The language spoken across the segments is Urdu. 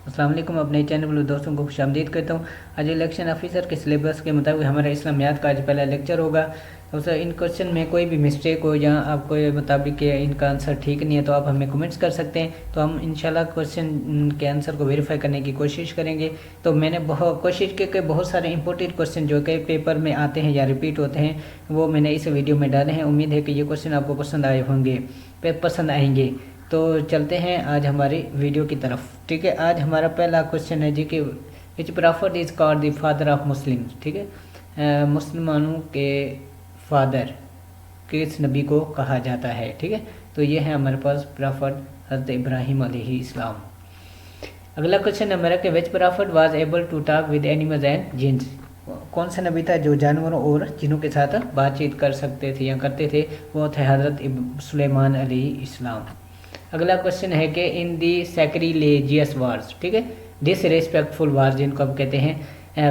السلام علیکم، اپنے چینل والے دوستوں کو خوش آمدید کرتا ہوں۔ آج الیکشن آفیسر کے سلیبس کے مطابق ہمارا اسلامیات کا آج پہلا لیکچر ہوگا۔ تو سر ان کوشچن میں کوئی بھی مسٹیک ہو یا آپ کو مطابق کہ ان کا آنسر ٹھیک نہیں ہے تو آپ ہمیں کمنٹس کر سکتے ہیں، تو ہم انشاءاللہ کوشچن کے آنسر کو ویریفائی کرنے کی کوشش کریں گے۔ تو میں نے کوشش کی کہ بہت سارے امپورٹنٹ کوشچن جو کہ پیپر میں آتے ہیں یا ریپیٹ ہوتے ہیں وہ میں نے اس ویڈیو میں ڈالے ہیں۔ امید ہے کہ یہ کوشچن آپ کو پسند آئیں گے۔ تو چلتے ہیں آج ہماری ویڈیو کی طرف، ٹھیک ہے۔ آج ہمارا پہلا کوشچن ہے جی کہ which prophet is called the father of Muslim, ٹھیک ہے۔ مسلمانوں کے فادر کس نبی کو کہا جاتا ہے، ٹھیک ہے۔ تو یہ ہے ہمارے پاس پرافٹ حضرت ابراہیم علیہ السلام۔ اگلا کوشچن نمبر ہے کہ which prophet was able to talk with animals and jinns, کون سا نبی تھا جو جانوروں اور جنوں کے ساتھ بات چیت کر سکتے تھے یا کرتے تھے؟ وہ تھے حضرت سلیمان علیہ السلام۔ اگلا کوشچن ہے کہ ان دی سیکریلیجیس وارز، ٹھیک ہے، ڈس ریسپیکٹفل وارز جن کو اب کہتے ہیں،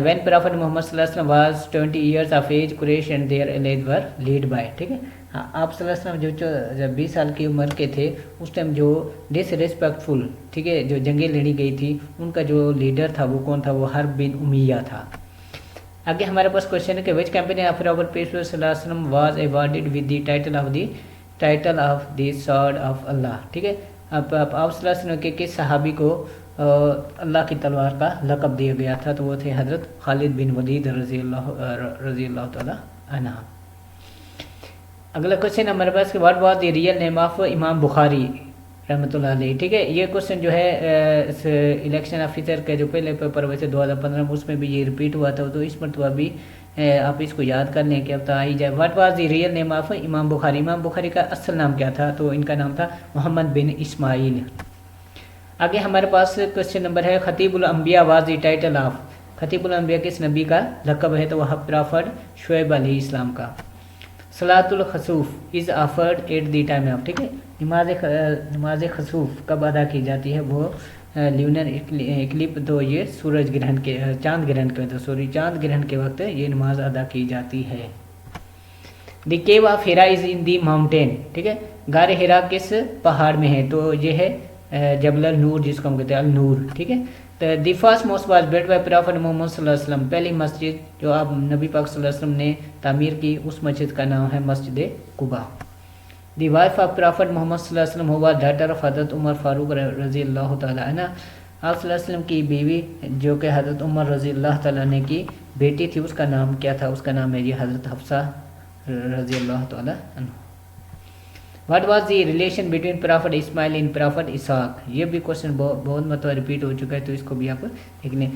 وین پرافٹ محمد صلی اللہ علیہ وسلم was 20 years of age Quraysh and their allies were led by, ٹھیک ہے۔ آپ صلی اللہ علیہ وسلم جب 20 سال کی عمر کے تھے اس ٹائم جو ڈس ریسپیکٹفل، ٹھیک ہے، جو جنگیں لڑی گئی تھی ان کا جو لیڈر تھا وہ کون تھا؟ وہ حرب بن امیہ تھا۔ آگے ہمارے پاس کوشچن ہے کہ وچ کمپنی آف آور پیغمبر صلی اللہ علیہ وسلم was awarded with the title of the sword of Allah, ٹھیک ہے۔ اب آپ صلی اللہ علیہ وسلم کے کس صحابی کو اللہ کی تلوار کا لقب دیا گیا تھا؟ تو وہ تھے حضرت خالد بن ولید رضی اللہ تعالی عنہ۔ اگلا کوشچن ہمارے پاس کہ what was the real name of امام بخاری رحمۃ اللہ علیہ، ٹھیک ہے۔ یہ کوشچن جو ہے اس الیکشن آفیسر کے جو پہلے پیپر ہوئے تھے 2015 میں اس میں بھی یہ ریپیٹ ہوا تھا، تو اس مرتبہ بھی آپ اس کو یاد کر لیں کہ اب تو آ ہی جائے۔ What was the real name of امام بخاری، امام بخاری کا اصل نام کیا تھا؟ تو ان کا نام تھا محمد بن اسماعیل۔ آگے ہمارے پاس کوشچن نمبر ہے خطیب الانبیاء واز دی ٹائٹل آف، خطیب الانبیاء کس نبی کا لقب ہے؟ تو وہ پرافٹ شعیب علیہ السلام کا۔ صلاۃ الخسوف is offered at the time of, ٹھیک ہے، نماز خسوف کب ادا کی جاتی ہے؟ وہ لیونر اکلپ، تو یہ سورج گرہن کے چاند گرہن کے وقت یہ نماز ادا کی جاتی ہے۔ دی کیو آف ہیرا از ان دی ماؤنٹین، ٹھیک ہے، غار ہیرا کس پہاڑ میں ہے؟ تو یہ ہے جبل النور جس کو ہم کہتے ہیں النور، ٹھیک ہے۔ تو the first mosque was built by prophet Muhammad صلی اللہ علیہ وسلم، پہلی مسجد جو آپ نبی پاک صلی اللہ علیہ وسلم نے تعمیر کی اس مسجد کا نام ہے مسجد Quba. The wife of prophet Muhammad صلی اللہ علیہ وسلم ہوا ڈاٹر آف حضرت عمر فاروق رضی اللہ تعالیٰ عنہ، آپ صلی اللہ علیہ وسلم کی بیوی جو کہ حضرت عمر رضی اللہ تعالیٰ عنہ کی بیٹی تھی اس کا نام کیا تھا؟ اس کا نام ہے یہ حضرت حفصہ رضی اللہ تعالیٰ عنہ۔ What was the relation between prophet Ismail and prophet Ishaq, یہ بھی کوشچن بہت مرتبہ ریپیٹ ہو چکا ہے تو اس کو بھی آپ دیکھ لیں۔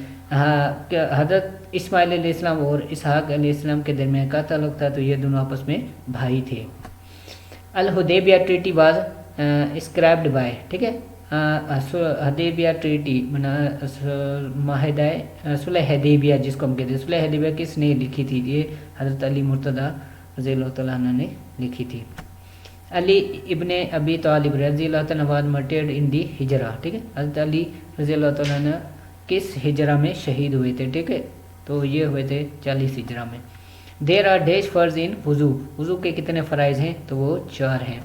حضرت اسماعیل علیہ السلام اور اسحاق علیہ السلام کے درمیان کا تعلق تھا، تو یہ دونوں آپس میں بھائی تھے۔ الحدیبیہ ٹریٹی واز اسکرائبڈ بائی، ٹھیک ہے، حدیبیہ ٹریٹی معاہدہ صلح حدیبیہ جس کو ہم کہتے ہیں، صلح حدیبیہ کس نے لکھی تھی؟ یہ حضرت علی مرتضیٰ رضی اللہ تعالیٰ عنہ نے لکھی تھی۔ علی ابن ابی طالب رضی اللہ تعالیٰ عنہ مرٹیڈ ان دی ہجرہ، ٹھیک ہے، حضرت علی رضی اللہ تعالیٰ عنہ کس ہجرہ میں شہید ہوئے تھے؟ ٹھیک ہے، تو یہ ہوئے تھے 40 ہجرہ میں۔ دیر آر ڈیش فرض ان وضو کے کتنے فرائض ہیں؟ تو وہ 4 ہیں۔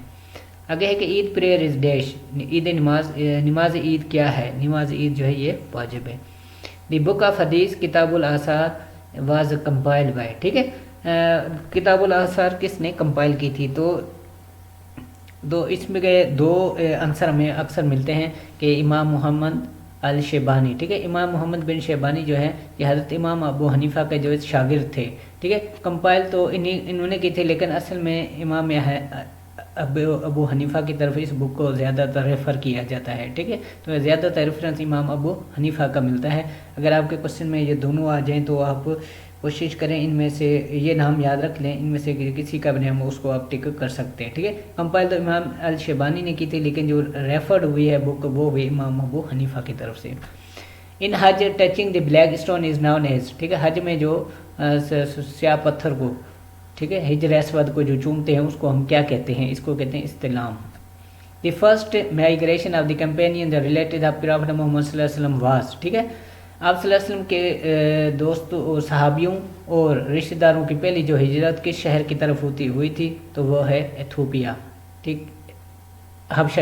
آگے ہے کہ عید پریئر از ڈیش، عید نماز عید کیا ہے؟ نماز عید جو ہے یہ واجب ہے۔ دی بک آف حدیث کتاب الاثار واز کمپائلڈ بائی، ٹھیک ہے، کتاب الاثار کس نے کمپائل کی تھی؟ تو اس میں دو عنصر ہمیں اکثر ملتے ہیں کہ امام محمد الشیبانی، ٹھیک ہے، امام محمد بن شیبانی جو ہے یہ حضرت امام ابو حنیفہ کے جو شاگرد تھے، ٹھیک ہے، کمپائل تو انہوں نے کی تھی، لیکن اصل میں امام ابو حنیفہ کی طرف اس بک کو زیادہ تر ریفر کیا جاتا ہے، ٹھیک ہے، تو زیادہ تر ریفرنس امام ابو حنیفہ کا ملتا ہے۔ اگر آپ کے کوشچن میں یہ دونوں آ جائیں تو آپ کوشش کریں ان میں سے یہ نام یاد رکھ لیں، ان میں سے کسی کا بھی نام اس کو آپ ٹک کر سکتے ہیں، ٹھیک ہے۔ کمپائل تو امام الشیبانی نے کی تھی، لیکن جو ریفرڈ ہوئی ہے بک وہ ہوئی امام ابو حنیفہ کی طرف سے۔ ان حج touching the black stone is noun as, ٹھیک ہے، حج میں جو سیاہ پتھر کو، ٹھیک ہے، حجر اسود کو جو چومتے ہیں اس کو ہم کیا کہتے ہیں؟ اس کو کہتے ہیں استلام۔ The first migration of the companion the related of prophet Muhammad صلی اللہ علیہ وسلم واز، ٹھیک ہے، آپ صلی اللہ علیہ وسلم کے دوستوں اور صحابیوں اور رشتہ داروں کی پہلی جو ہجرت کس شہر کی طرف ہوئی تھی؟ تو وہ ہے ایتھوپیا، ٹھیک، حبشہ